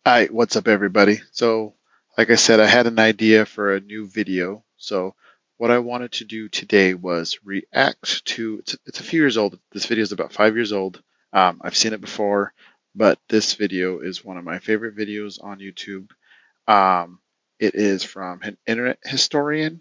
Hi, what's up, everybody? So, like I said, I had an idea for a new video. So, what I wanted to do today was react to it's a few years old. This video is about 5 years old. I've seen it before, but this video is one of my favorite videos on YouTube. It is from an internet historian.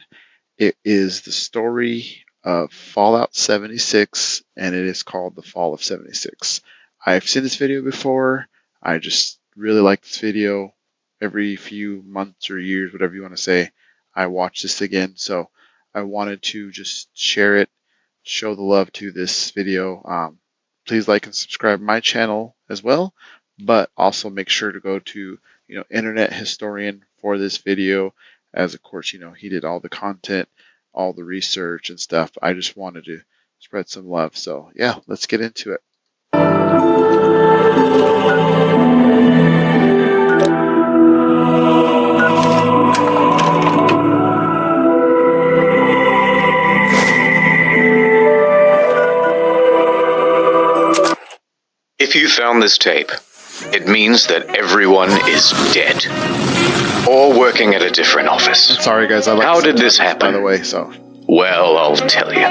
It is the story of Fallout 76, and it is called The Fall of 76. I've seen this video before. I just really like this video. Every few months or years, whatever you want to say, I watch this again. So I wanted to just share it, show the love to this video. Please like and subscribe my channel as well, but also make sure to go to Internet Historian for this video, as of course he did all the content, all the research and stuff. I just wanted to spread some love. So yeah, let's get into it. If you found this tape, it means that everyone is dead. Or working at a different office. Sorry guys, How did this happen? By the way, so. Well, I'll tell you.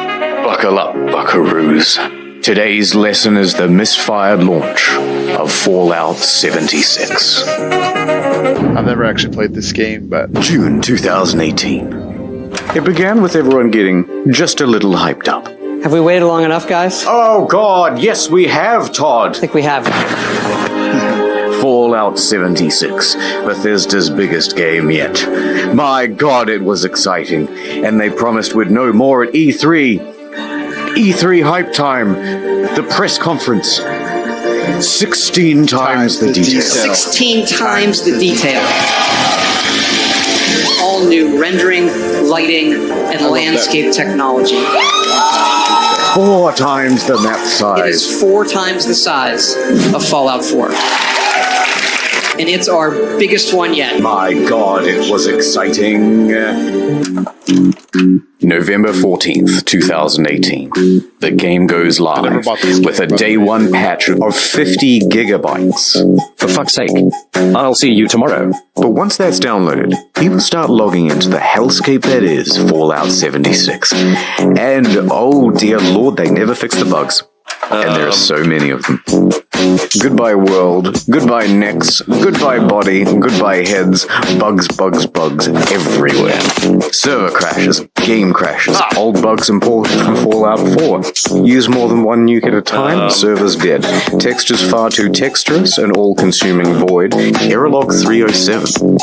Buckle up, buckaroos. Today's lesson is the misfired launch of Fallout 76. I've never actually played this game, but... June 2018. It began with everyone getting just a little hyped up. Have we waited long enough, guys? Oh god, yes we have, Todd! I think we have. Fallout 76, Bethesda's biggest game yet. My god, it was exciting, and they promised we'd know more at E3. E3 hype time, the press conference. 16 times the detail. 16 times the detail. All new rendering, lighting, and landscape technology. 4 times the map It size. is 4 times the size of Fallout 4. And it's our biggest one yet. My god, it was exciting. November 14th, 2018. The game goes live with a day one patch of 50 gigabytes. For fuck's sake. I'll see you tomorrow. But once that's downloaded, people start logging into the hellscape that is Fallout 76. And oh dear lord, they never fix the bugs. And there are so many of them. Goodbye world, goodbye necks, goodbye body, goodbye heads, bugs, bugs, bugs everywhere. Server crashes, game crashes, old bugs imported from Fallout 4. Use more than one nuke at a time, server's dead. Textures far too texturous and all-consuming void. Error log 307.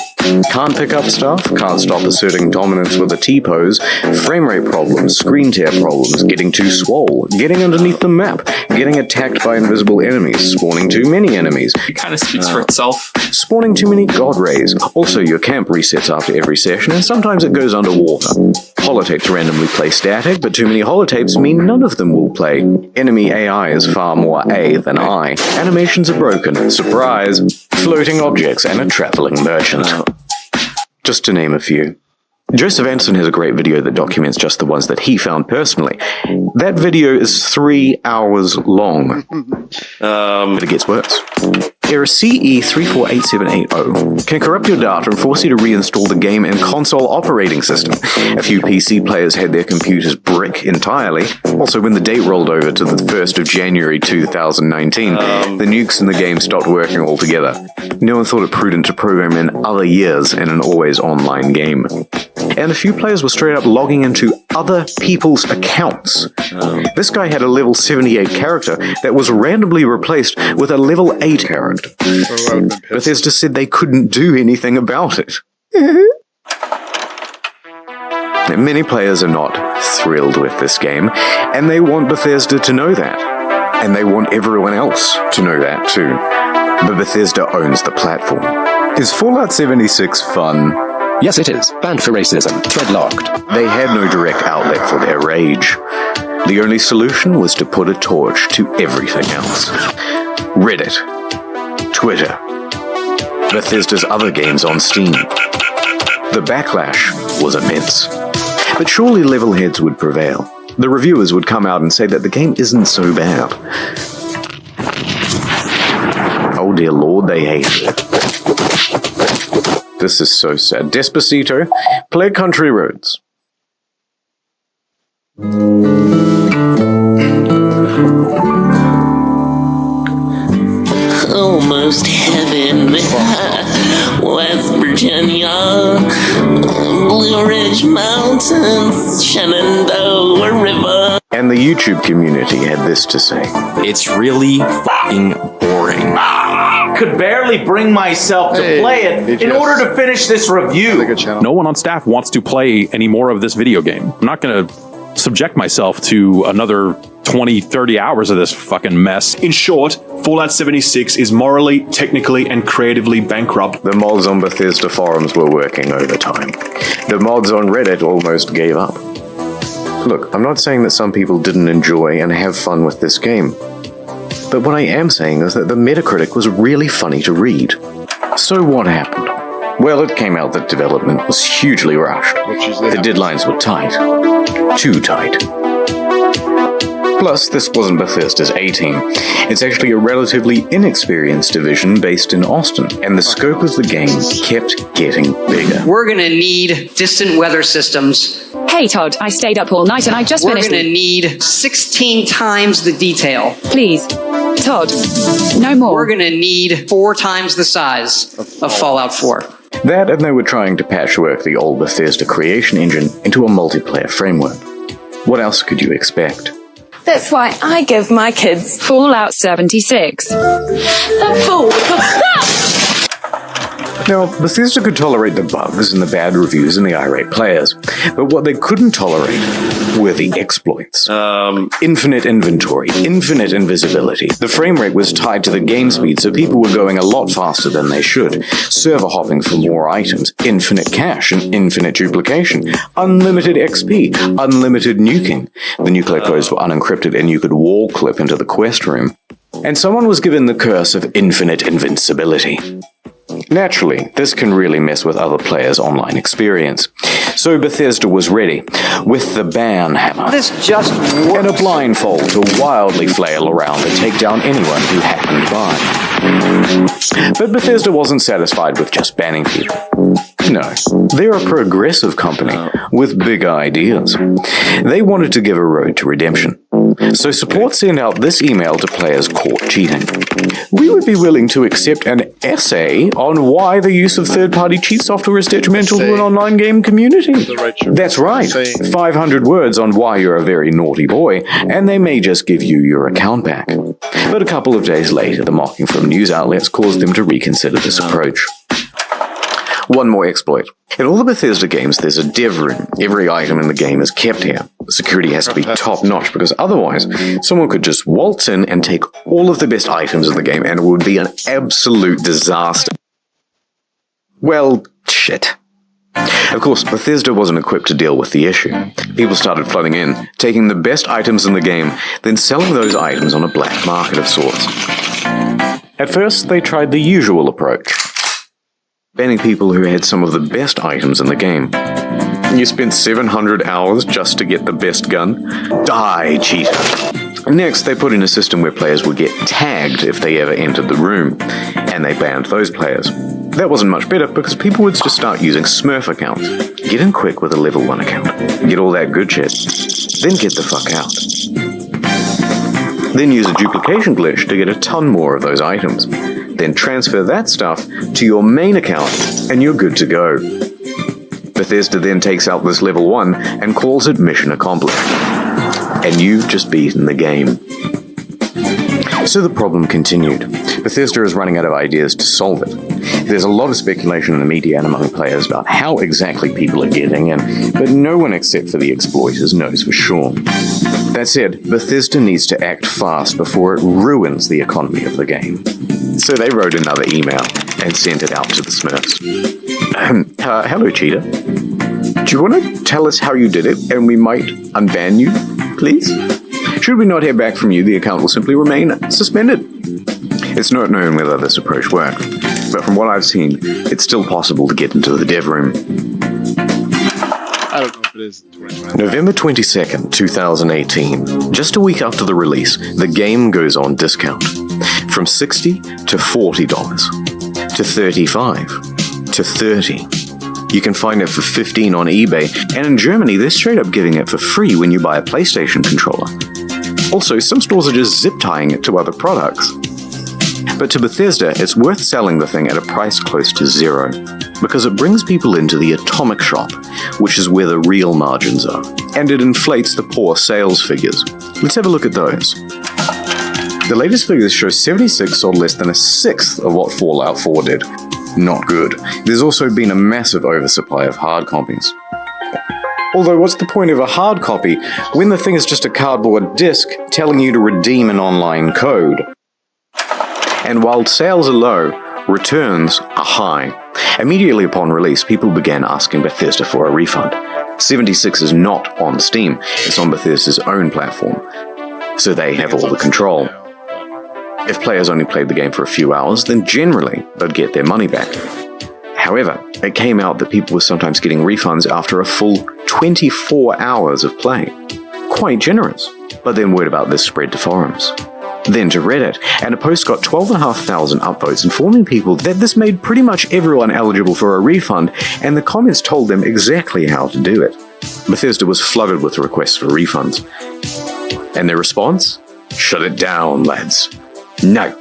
Can't pick up stuff, can't stop asserting dominance with a T-pose, frame rate problems, screen tear problems, getting too swole, getting underneath the map, getting attacked by invisible enemies, spawning too many enemies. It kind of speaks for itself. Spawning too many god rays. Also, your camp resets after every session, and sometimes it goes underwater. Holotapes randomly play static, but too many holotapes mean none of them will play. Enemy AI is far more A than I. Animations are broken. Surprise! Floating objects and a traveling merchant. Just to name a few. Joseph Anderson has a great video that documents just the ones that he found personally. That video is 3 hours long. But it gets worse. Error CE348780 can corrupt your data and force you to reinstall the game and console operating system. A few PC players had their computers brick entirely. Also, when the date rolled over to the 1st of January 2019, the nukes in the game stopped working altogether. No one thought it prudent to program in other years in an always online game. And a few players were straight up logging into other people's accounts. This guy had a level 78 character that was randomly replaced with a level 8 character. Bethesda said they couldn't do anything about it. Many players are not thrilled with this game, and they want Bethesda to know that. And they want everyone else to know that too. But Bethesda owns the platform. Is Fallout 76 fun? Yes, it is. Banned for racism. Thread locked. They had no direct outlet for their rage. The only solution was to put a torch to everything else. Reddit. Twitter. Bethesda's other games on Steam. The backlash was immense. But surely level heads would prevail. The reviewers would come out and say that the game isn't so bad. Oh dear lord, they hated it. This is so sad. Despacito, play Country Roads. Almost heaven, West Virginia, Blue Ridge Mountains, Shenandoah River. And the YouTube community had this to say. It's really fucking boring. Could barely bring myself to play it in order to finish this review. Good channel. No one on staff wants to play any more of this video game. I'm not going to subject myself to another 20, 30 hours of this fucking mess. In short, Fallout 76 is morally, technically, and creatively bankrupt. The mods on Bethesda forums were working overtime. The mods on Reddit almost gave up. Look, I'm not saying that some people didn't enjoy and have fun with this game. But what I am saying is that the Metacritic was really funny to read. So what happened? Well, it came out that development was hugely rushed. The deadlines were tight. Too tight. Plus, this wasn't Bethesda's A-team. It's actually a relatively inexperienced division based in Austin, and the scope of the game kept getting bigger. We're going to need distant weather systems. Hey Todd, I stayed up all night and I just We're finished. going to need 16 times the detail. Please, Todd, no more. We're going to need 4 times the size of Fallout 4. That, and they were trying to patchwork the old Bethesda creation engine into a multiplayer framework. What else could you expect? That's why I give my kids Fallout 76. a full. Now, Bethesda could tolerate the bugs and the bad reviews and the irate players, but what they couldn't tolerate were the exploits. Infinite inventory, infinite invisibility. The frame rate was tied to the game speed, so people were going a lot faster than they should. Server hopping for more items, infinite cache and infinite duplication, unlimited XP, unlimited nuking. The nuclear codes were unencrypted and you could wall clip into the quest room. And someone was given the curse of infinite invincibility. Naturally, this can really mess with other players' online experience. So Bethesda was ready, with the ban hammer This just works. and a blindfold to wildly flail around and take down anyone who happened by. But Bethesda wasn't satisfied with just banning people. No, they're a progressive company with big ideas. They wanted to give a road to redemption. So support sent out this email to players caught cheating. We would be willing to accept an essay on why the use of third-party cheat software is detrimental to an online game community. That's right, 500 words on why you're a very naughty boy, and they may just give you your account back. But a couple of days later, the mocking from news outlets caused them to reconsider this approach. One more exploit. In all the Bethesda games, there's a dev room. Every item in the game is kept here. Security has to be top-notch, because otherwise, someone could just waltz in and take all of the best items in the game, and it would be an absolute disaster. Well, shit. Of course, Bethesda wasn't equipped to deal with the issue. People started flooding in, taking the best items in the game, then selling those items on a black market of sorts. At first, they tried the usual approach. Banning people who had some of the best items in the game. You spent 700 hours just to get the best gun? Die, cheater. Next, they put in a system where players would get tagged if they ever entered the room, and they banned those players. That wasn't much better because people would just start using Smurf accounts. Get in quick with a level 1 account. Get all that good shit. Then get the fuck out. Then use a duplication glitch to get a ton more of those items. Then transfer that stuff to your main account, and you're good to go. Bethesda then takes out this level 1 and calls it mission accomplished. And you've just beaten the game. So the problem continued. Bethesda is running out of ideas to solve it. There's a lot of speculation in the media and among players about how exactly people are getting in, but no one except for the exploiters knows for sure. That said, Bethesda needs to act fast before it ruins the economy of the game. So they wrote another email and sent it out to the Smurfs. Hello, Cheetah. Do you want to tell us how you did it, and we might unban you, please? Should we not hear back from you, the account will simply remain suspended. It's not known whether this approach worked, but from what I've seen, it's still possible to get into the dev room. I don't know if it is 2020. November 22nd, 2018. Just a week after the release, the game goes on discount. From $60 to $40. to 35 to 30. You can find it for 15 on eBay, and in Germany they're straight up giving it for free when you buy a PlayStation controller. Also, some stores are just zip tying it to other products. But to Bethesda, it's worth selling the thing at a price close to zero, because it brings people into the atomic shop, which is where the real margins are, and it inflates the poor sales figures. Let's have a look at those. The latest figures show 76 sold less than a sixth of what Fallout 4 did. Not good. There's also been a massive oversupply of hard copies. Although, what's the point of a hard copy when the thing is just a cardboard disc telling you to redeem an online code? And while sales are low, returns are high. Immediately upon release, people began asking Bethesda for a refund. 76 is not on Steam, it's on Bethesda's own platform, so they have all the control. If players only played the game for a few hours, then generally they'd get their money back. However, it came out that people were sometimes getting refunds after a full 24 hours of play. Quite generous. But then word about this spread to forums. Then to Reddit, and a post got 12,500 upvotes informing people that this made pretty much everyone eligible for a refund, and the comments told them exactly how to do it. Bethesda was flooded with requests for refunds. And their response? Shut it down, lads. No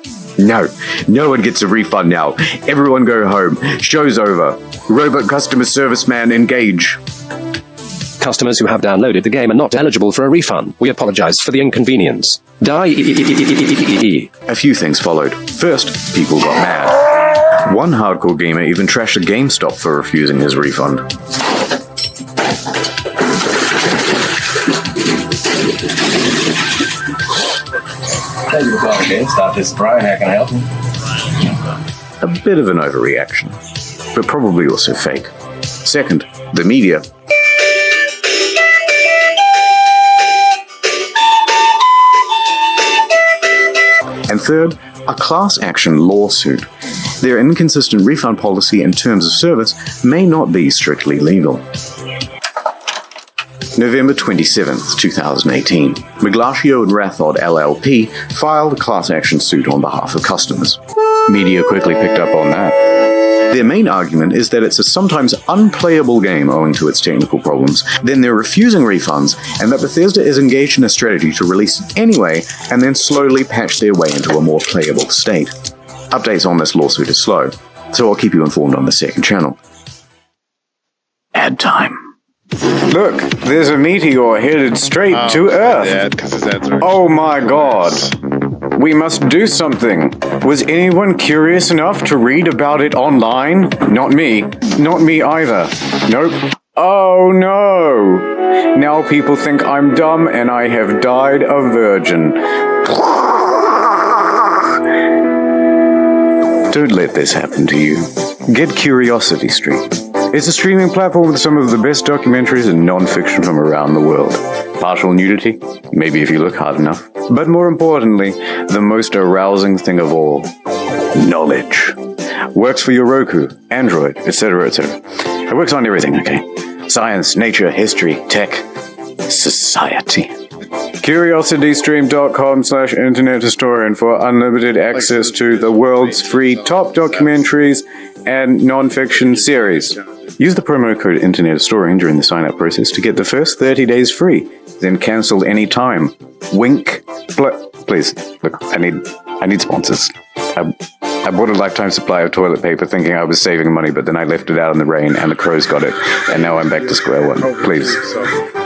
one gets a refund now. Everyone go home. Show's over. Robot customer service man, engage. Customers who have downloaded the game are not eligible for a refund. We apologize for the inconvenience. A few things followed. First, people got mad. One hardcore gamer even trashed a GameStop for refusing his refund. Thank you for calling GameStop. This is Brian. How can I help you? A bit of an overreaction, but probably also fake. Second, the media. And third, a class action lawsuit. Their inconsistent refund policy and terms of service may not be strictly legal. November 27th, 2018, Miglatio and Rathod LLP filed a class action suit on behalf of customers. Media quickly picked up on that. Their main argument is that it's a sometimes unplayable game owing to its technical problems, then they're refusing refunds, and that Bethesda is engaged in a strategy to release it anyway and then slowly patch their way into a more playable state. Updates on this lawsuit are slow, so I'll keep you informed on the second channel. Ad time. Look, there's a meteor headed straight to Earth. Oh my god. We must do something. Was anyone curious enough to read about it online? Not me. Not me either. Nope. Oh no. Now people think I'm dumb and I have died a virgin. Don't let this happen to you. Get Curiosity Stream. It's a streaming platform with some of the best documentaries and non-fiction from around the world. Partial nudity? Maybe if you look hard enough. But more importantly, the most arousing thing of all, knowledge. Works for your Roku, Android, etc., etc. It works on everything, okay? Science, nature, history, tech, society. CuriosityStream.com/internethistorian for unlimited access to the world's free top documentaries and non-fiction series. Use the promo code InternetHistorian during the sign-up process to get the first 30 days free, then cancel any time. Wink. Please, look, I need sponsors. I bought a lifetime supply of toilet paper thinking I was saving money, but then I left it out in the rain and the crows got it, and now I'm back to square one. Please.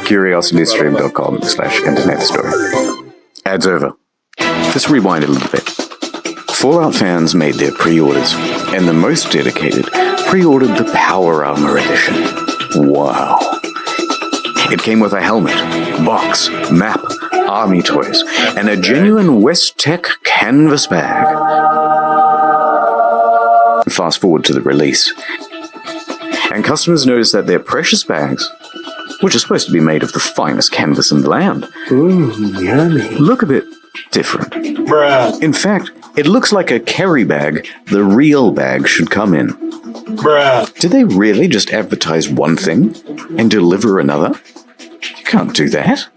CuriosityStream.com/internethistorian. Ads over. Let's rewind a little bit. Fallout fans made their pre-orders, and the most dedicated pre-ordered the Power Armor Edition. Wow. It came with a helmet, box, map, army toys, and a genuine West Tech canvas bag. Fast forward to the release, and customers noticed that their precious bags, which are supposed to be made of the finest canvas in the land, look a bit different. Bruh. In fact, it looks like a carry bag the real bag should come in. Bruh. Did they really just advertise one thing and deliver another? You can't do that.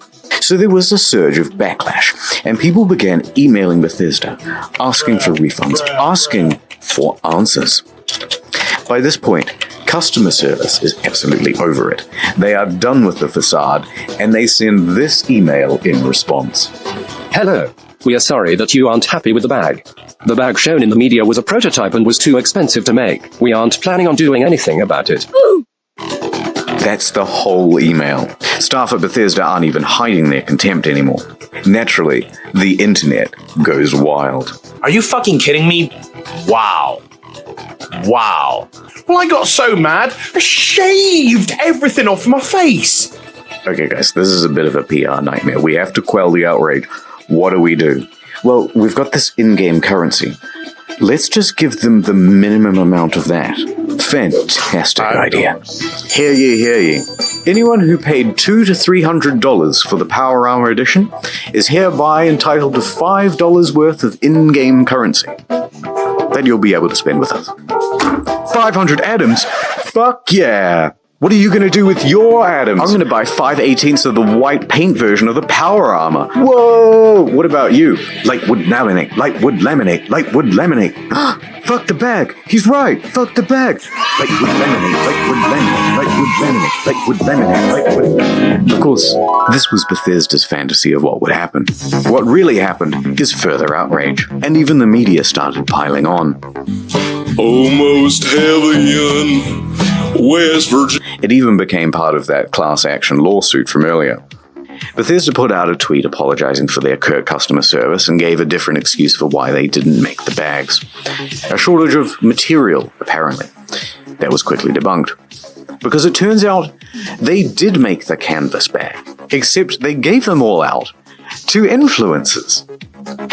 So there was a surge of backlash, and people began emailing Bethesda, asking for refunds, asking for answers. By this point, customer service is absolutely over it. They are done with the facade, and they send this email in response. Hello. We are sorry that you aren't happy with the bag. The bag shown in the media was a prototype and was too expensive to make. We aren't planning on doing anything about it. That's the whole email. Staff at Bethesda aren't even hiding their contempt anymore. Naturally, the internet goes wild. Are you fucking kidding me? Wow. Wow. Well, I got so mad, I shaved everything off my face. Okay, guys, this is a bit of a PR nightmare. We have to quell the outrage. What do? Well, we've got this in-game currency. Let's just give them the minimum amount of that. Fantastic idea. Hear ye. Anyone who paid $200 to $300 for the Power Armor Edition is hereby entitled to $5 worth of in-game currency that you'll be able to spend with us. 500 atoms? Fuck yeah! What are you going to do with your atoms? I'm going to buy 5/18 of the white paint version of the Power Armor. Whoa! What about you? Lightwood laminate, lightwood laminate, lightwood laminate. Fuck the bag! He's right! Fuck the bag! Lightwood laminate, lightwood laminate, lightwood laminate, lightwood laminate, lightwood. Of course, this was Bethesda's fantasy of what would happen. What really happened is further outrage, and even the media started piling on. Almost heaven. West Virginia. It even became part of that class action lawsuit from earlier. Bethesda put out a tweet apologizing for their curt customer service and gave a different excuse for why they didn't make the bags. A shortage of material, apparently. That was quickly debunked. Because it turns out they did make the canvas bag, except they gave them all out to influencers.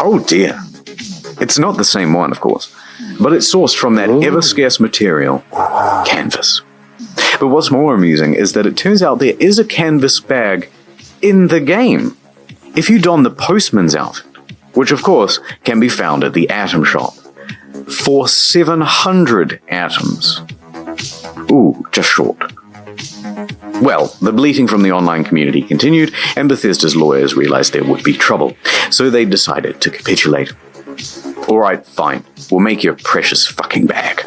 Oh dear. It's not the same one, of course, but it's sourced from that ever-scarce material, canvas. But what's more amusing is that it turns out there is a canvas bag in the game. If you don the postman's outfit, which of course can be found at the Atom Shop, for 700 atoms. Ooh, just short. Well, the bleating from the online community continued, and Bethesda's lawyers realized there would be trouble, so they decided to capitulate. Alright, fine. We'll make your precious fucking bag.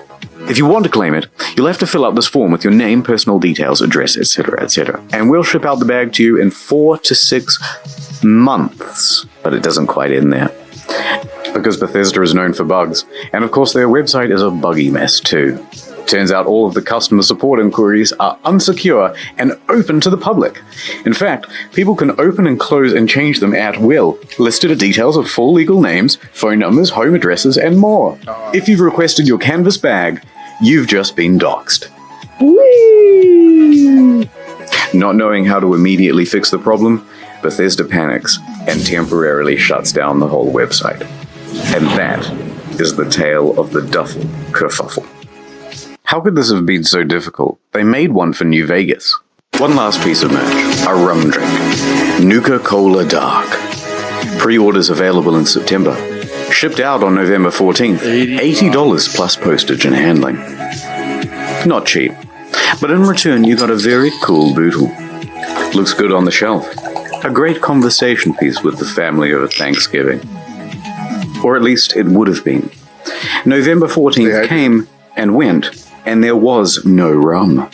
If you want to claim it, you'll have to fill out this form with your name, personal details, address, etc., etc. And we'll ship out the bag to you in 4 to 6 months. But it doesn't quite end there. Because Bethesda is known for bugs, and of course their website is a buggy mess too. Turns out all of the customer support inquiries are unsecure and open to the public. In fact, people can open and close and change them at will, listed are details of full legal names, phone numbers, home addresses, and more. If you've requested your canvas bag, you've just been doxxed. Whee! Not knowing how to immediately fix the problem, Bethesda panics and temporarily shuts down the whole website. And that is the tale of the Duffel kerfuffle. How could this have been so difficult? They made one for New Vegas. One last piece of merch, a rum drink, Nuka-Cola Dark. Pre-orders available in September. Shipped out on November 14th, $80 plus postage and handling. Not cheap, but in return you got a very cool bootle. Looks good on the shelf. A great conversation piece with the family over Thanksgiving. Or at least it would have been. November 14th came and went, and there was no rum.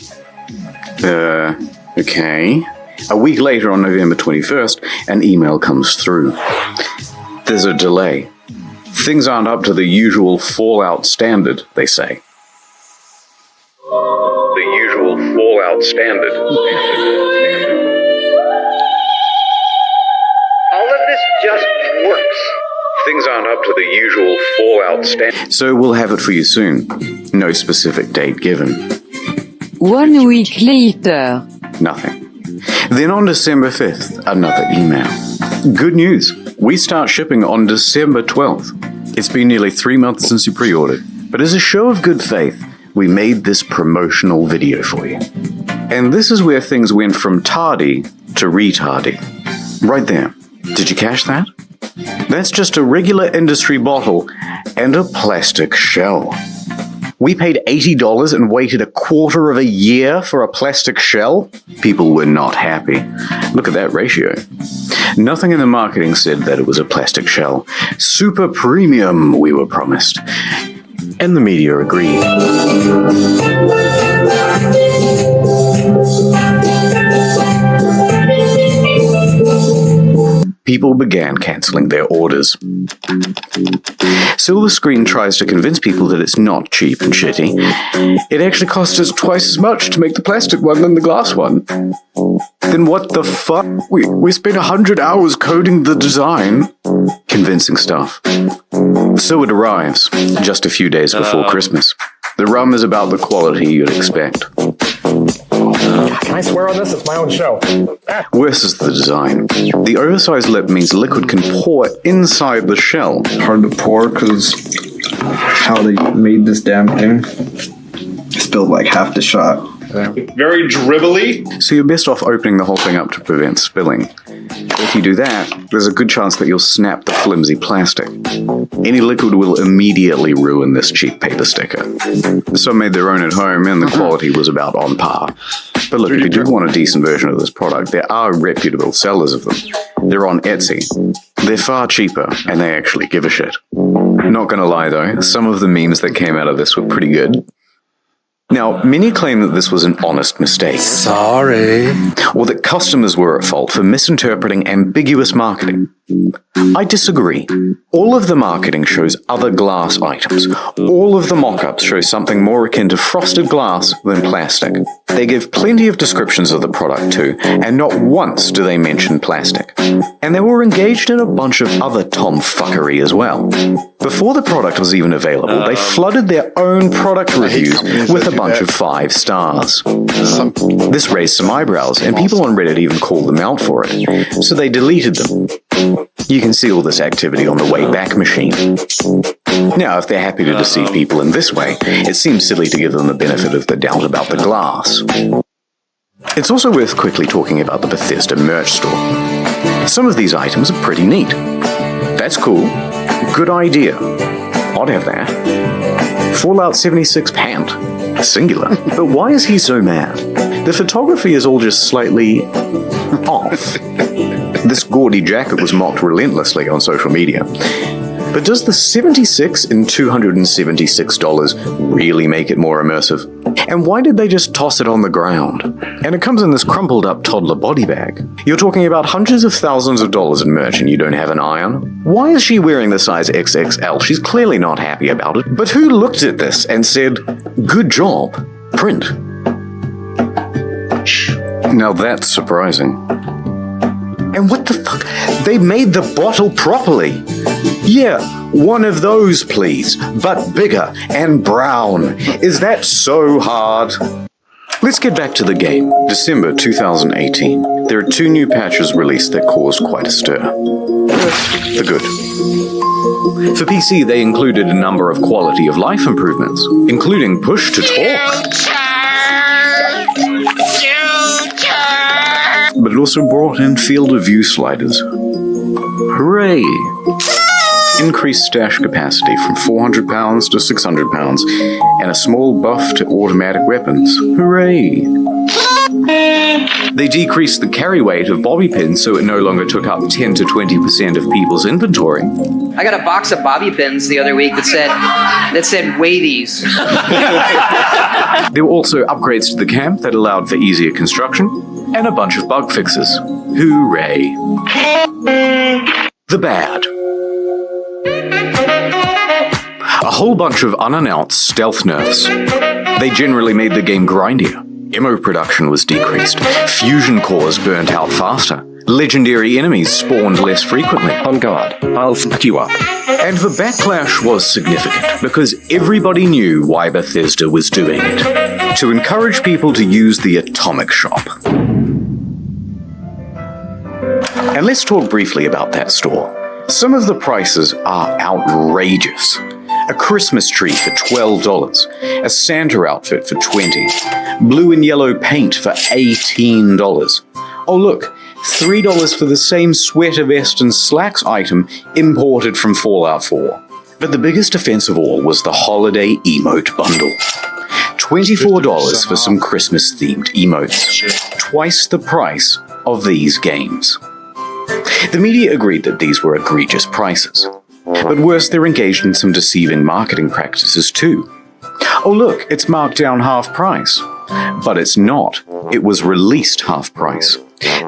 Okay. A week later on November 21st, an email comes through. There's a delay. Things aren't up to the usual Fallout standard, they say. The usual Fallout standard. All of this just works. Things aren't up to the usual Fallout standard. So we'll have it for you soon. No specific date given. 1 week later. Nothing. Then on December 5th, another email. Good news. We start shipping on December 12th. It's been nearly 3 months since you pre-ordered, but as a show of good faith, we made this promotional video for you. And this is where things went from tardy to retardy. Right there. Did you catch that? That's just a regular industry bottle and a plastic shell. We paid $80 and waited a quarter of a year for a plastic shell? People were not happy. Look at that ratio. Nothing in the marketing said that it was a plastic shell. Super premium, we were promised. And the media agreed. People began cancelling their orders. Silver Screen tries to convince people that it's not cheap and shitty. It actually costs us twice as much to make the plastic one than the glass one. Then what the fuck? We spent 100 hours coding the design. Convincing stuff. So it arrives, just a few days before Christmas. The rum is about the quality you'd expect. Can I swear on this? It's my own show. Worse is the design. The oversized lip means liquid can pour inside the shell. Hard to pour because how they made this damn thing. Spilled like half the shot. Very dribbly. So you're best off opening the whole thing up to prevent spilling. If you do that, there's a good chance that you'll snap the flimsy plastic. Any liquid will immediately ruin this cheap paper sticker. Some made their own at home and the quality was about on par. But look, if you do want a decent version of this product, there are reputable sellers of them. They're on Etsy. They're far cheaper, and they actually give a shit. Not gonna lie though, some of the memes that came out of this were pretty good. Now, many claim that this was an honest mistake. Sorry. Or that customers were at fault for misinterpreting ambiguous marketing. I disagree. All of the marketing shows other glass items. All of the mock-ups show something more akin to frosted glass than plastic. They give plenty of descriptions of the product too, and not once do they mention plastic. And they were engaged in a bunch of other tomfuckery as well. Before the product was even available, they flooded their own product reviews with a bunch of 5 stars. This raised some eyebrows, and people on Reddit even called them out for it, so they deleted them. You can see all this activity on the Wayback Machine. Now, if they're happy to deceive people in this way, it seems silly to give them the benefit of the doubt about the glass. It's also worth quickly talking about the Bethesda merch store. Some of these items are pretty neat. That's cool. Good idea. I'd have that. Fallout 76 pant. Singular. But why is he so mad? The photography is all just slightly off. This gaudy jacket was mocked relentlessly on social media. But does the $76 and $276 really make it more immersive? And why did they just toss it on the ground? And it comes in this crumpled up toddler body bag. You're talking about hundreds of thousands of dollars in merch and you don't have an eye on? Why is she wearing the size XXL? She's clearly not happy about it. But who looked at this and said, "Good job, print"? Now that's surprising. And what the fuck? They made the bottle properly. Yeah, one of those please, but bigger and brown. Is that so hard? Let's get back to the game. December 2018. There are 2 new patches released that caused quite a stir. The good. For PC, they included a number of quality of life improvements, including push to talk. But it also brought in field of view sliders. Hooray! Increased stash capacity from 400 pounds to 600 pounds, and a small buff to automatic weapons. Hooray! They decreased the carry weight of bobby pins so it no longer took up 10 to 20% of people's inventory. I got a box of bobby pins the other week that said weigh these. There were also upgrades to the camp that allowed for easier construction, and a bunch of bug fixes. Hooray! The bad. A whole bunch of unannounced stealth nerfs. They generally made the game grindier. Ammo production was decreased. Fusion cores burnt out faster. Legendary enemies spawned less frequently. On guard, I'll fuck you up. And the backlash was significant because everybody knew why Bethesda was doing it. To encourage people to use the Atomic Shop. And let's talk briefly about that store. Some of the prices are outrageous. A Christmas tree for $12, a Santa outfit for $20, blue and yellow paint for $18. Oh look, $3 for the same sweater vest and slacks item imported from Fallout 4. But the biggest offense of all was the holiday emote bundle. $24 for some Christmas-themed emotes. Twice the price of these games. The media agreed that these were egregious prices. But worse, they're engaged in some deceiving marketing practices too. Oh look, it's marked down half price. But it's not. It was released half price.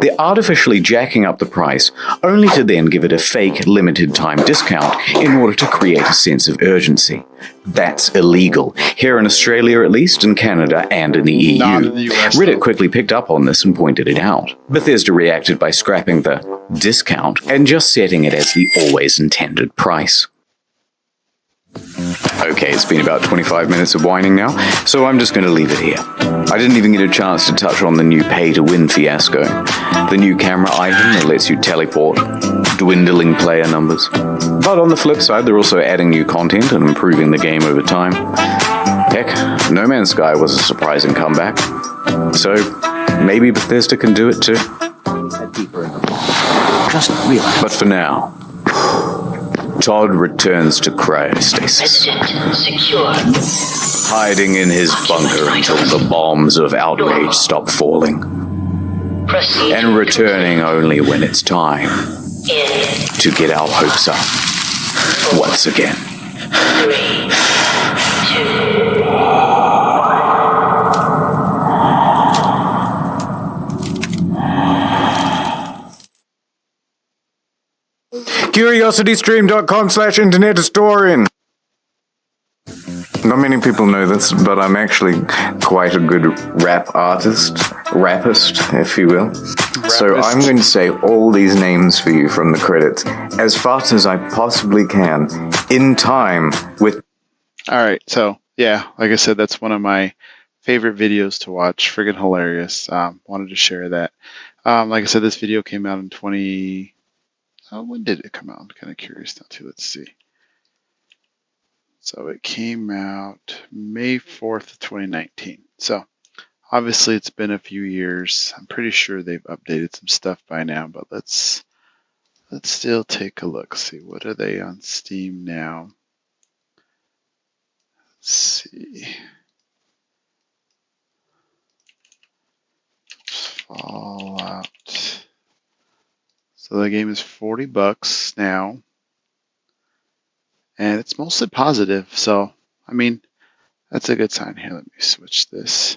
They're artificially jacking up the price, only to then give it a fake limited time discount in order to create a sense of urgency. That's illegal, here in Australia at least, in Canada, and in the EU. Not in the US, Reddit though. quickly picked up on this and pointed it out. Bethesda reacted by scrapping the discount and just setting it as the always intended price. Okay, it's been about 25 minutes of whining now, so I'm just going to leave it here. I didn't even get a chance to touch on the new pay-to-win fiasco, the new camera item that lets you teleport, dwindling player numbers. But on the flip side, they're also adding new content and improving the game over time. Heck, No Man's Sky was a surprising comeback, so maybe Bethesda can do it too. But for now, Todd returns to cryostasis, hiding in his bunker until the bombs of outrage stop falling, and returning only when it's time to get our hopes up once again. 3, 2, CuriosityStream.com/internethistorian. Not many people know this, but I'm actually quite a good rappist, if you will. So I'm going to say all these names for you from the credits as fast as I possibly can, in time with... Alright, so, yeah, like I said, that's one of my favorite videos to watch. Friggin' hilarious. Wanted to share that. Like I said, this video came out in when did it come out? I'm kind of curious now too. Let's see. So it came out May 4th, 2019. So obviously it's been a few years. I'm pretty sure they've updated some stuff by now, but let's still take a look. See, what are they on Steam now? Let's see. Fallout. So the game is $40 now, and it's mostly positive. So, I mean, that's a good sign. Here, let me switch this.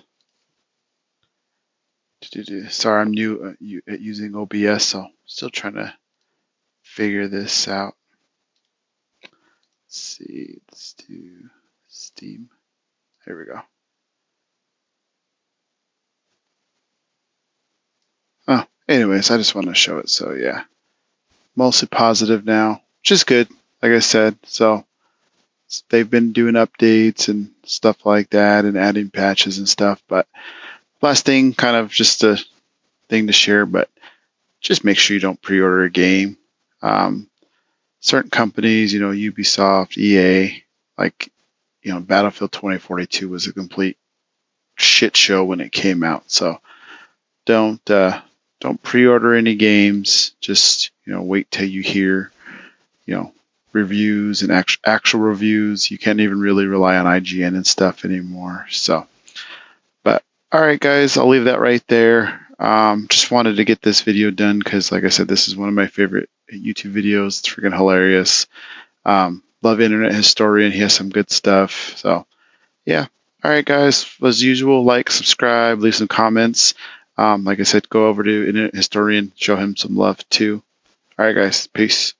Sorry, I'm new at using OBS, so still trying to figure this out. Let's see, let's do Steam. There we go. Oh, anyways, I just want to show it. So yeah, mostly positive now, which is good. Like I said, so they've been doing updates and stuff like that and adding patches and stuff. But last thing, kind of just a thing to share, but just make sure you don't pre-order a game. Certain companies, you know, Ubisoft, EA, like, you know, Battlefield 2042 was a complete shit show when it came out. So don't pre-order any games. Just, you know, wait till you hear, you know, reviews and actual reviews. You can't even really rely on IGN and stuff anymore. So, but all right, guys, I'll leave that right there. Just wanted to get this video done because, like I said, this is one of my favorite YouTube videos. It's freaking hilarious. Love Internet Historian. He has some good stuff. So, yeah. All right, guys. As usual, like, subscribe, leave some comments. Like I said, go over to Internet Historian, show him some love too. All right, guys. Peace.